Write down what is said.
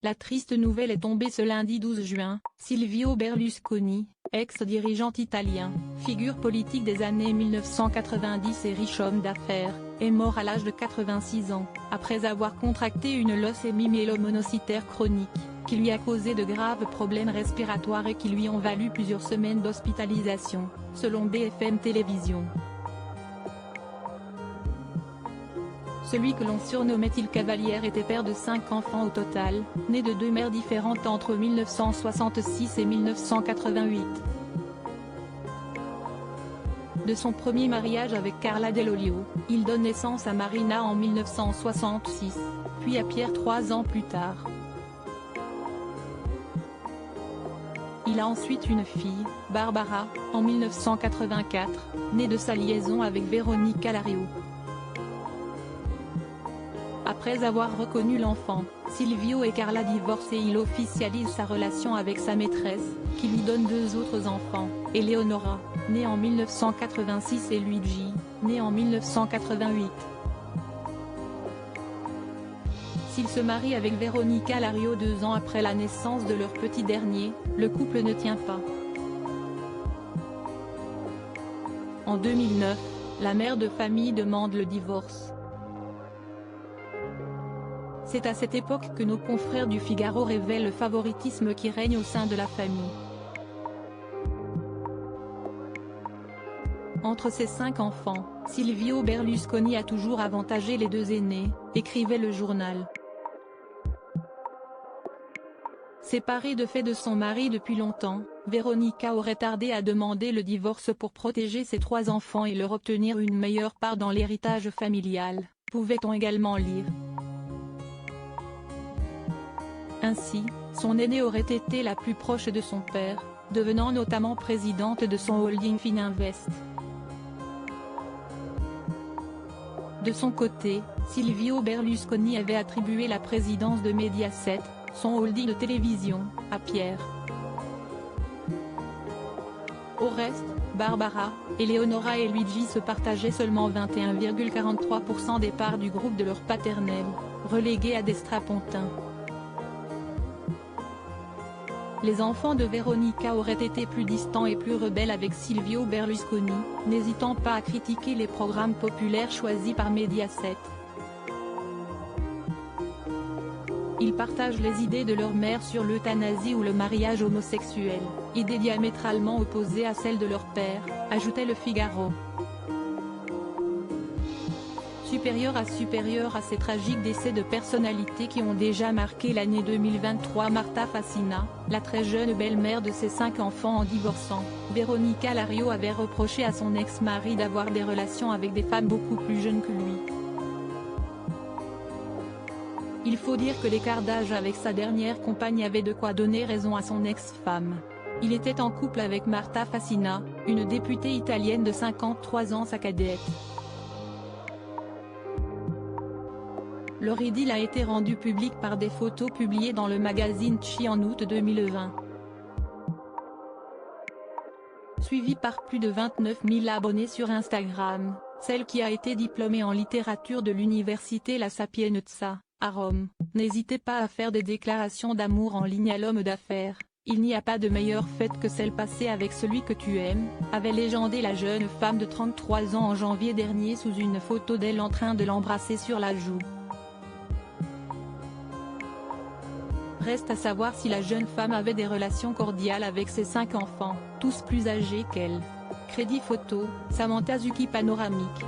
La triste nouvelle est tombée ce lundi 12 juin, Silvio Berlusconi, ex-dirigeant italien, figure politique des années 1990 et riche homme d'affaires, est mort à l'âge de 86 ans, après avoir contracté une leucémie myélomonocytaire chronique, qui lui a causé de graves problèmes respiratoires et qui lui ont valu plusieurs semaines d'hospitalisation, selon BFM Télévision. Celui que l'on surnommait Il Cavaliere était père de 5 enfants au total, nés de 2 mères différentes entre 1966 et 1988. De son premier mariage avec Carla Dell'Olio, il donne naissance à Marina en 1966, puis à Pierre 3 ans plus tard. Il a ensuite une fille, Barbara, en 1984, née de sa liaison avec Veronica Lario. Après avoir reconnu l'enfant, Silvio et Carla divorcent et il officialise sa relation avec sa maîtresse, qui lui donne 2 autres enfants, Eleonora, née en 1986 et Luigi, né en 1988. S'il se marie avec Veronica Lario 2 ans après la naissance de leur petit dernier, le couple ne tient pas. En 2009, la mère de famille demande le divorce. C'est à cette époque que nos confrères du Figaro révèlent le favoritisme qui règne au sein de la famille. Entre ses 5 enfants, Silvio Berlusconi a toujours avantagé les 2 aînés, écrivait le journal. Séparée de fait de son mari depuis longtemps, Veronica aurait tardé à demander le divorce pour protéger ses 3 enfants et leur obtenir une meilleure part dans l'héritage familial, pouvait-on également lire. Ainsi, son aînée aurait été la plus proche de son père, devenant notamment présidente de son holding Fininvest. De son côté, Silvio Berlusconi avait attribué la présidence de Mediaset, son holding de télévision, à Pierre. Au reste, Barbara, Eleonora et Luigi se partageaient seulement 21,43% des parts du groupe de leur paternel, relégué à des strapontins. Les enfants de Veronica auraient été plus distants et plus rebelles avec Silvio Berlusconi, n'hésitant pas à critiquer les programmes populaires choisis par Mediaset. Ils partagent les idées de leur mère sur l'euthanasie ou le mariage homosexuel, idées diamétralement opposées à celles de leur père, ajoutait le Figaro. Supérieur à ces tragiques décès de personnalités qui ont déjà marqué l'année 2023, Marta Fassina, la très jeune belle-mère de ses 5 enfants en divorçant, Veronica Lario avait reproché à son ex-mari d'avoir des relations avec des femmes beaucoup plus jeunes que lui. Il faut dire que l'écart d'âge avec sa dernière compagne avait de quoi donner raison à son ex-femme. Il était en couple avec Marta Fassina, une députée italienne de 53 ans, sa cadette. Leur idylle a été rendue publique par des photos publiées dans le magazine Ci en août 2020. Suivie par plus de 29 000 abonnés sur Instagram, celle qui a été diplômée en littérature de l'université La Sapienza, à Rome, n'hésitez pas à faire des déclarations d'amour en ligne à l'homme d'affaires. Il n'y a pas de meilleure fête que celle passée avec celui que tu aimes, avait légendé la jeune femme de 33 ans en janvier dernier sous une photo d'elle en train de l'embrasser sur la joue. Reste à savoir si la jeune femme avait des relations cordiales avec ses 5 enfants, tous plus âgés qu'elle. Crédit photo, Samantha Zucchi panoramique.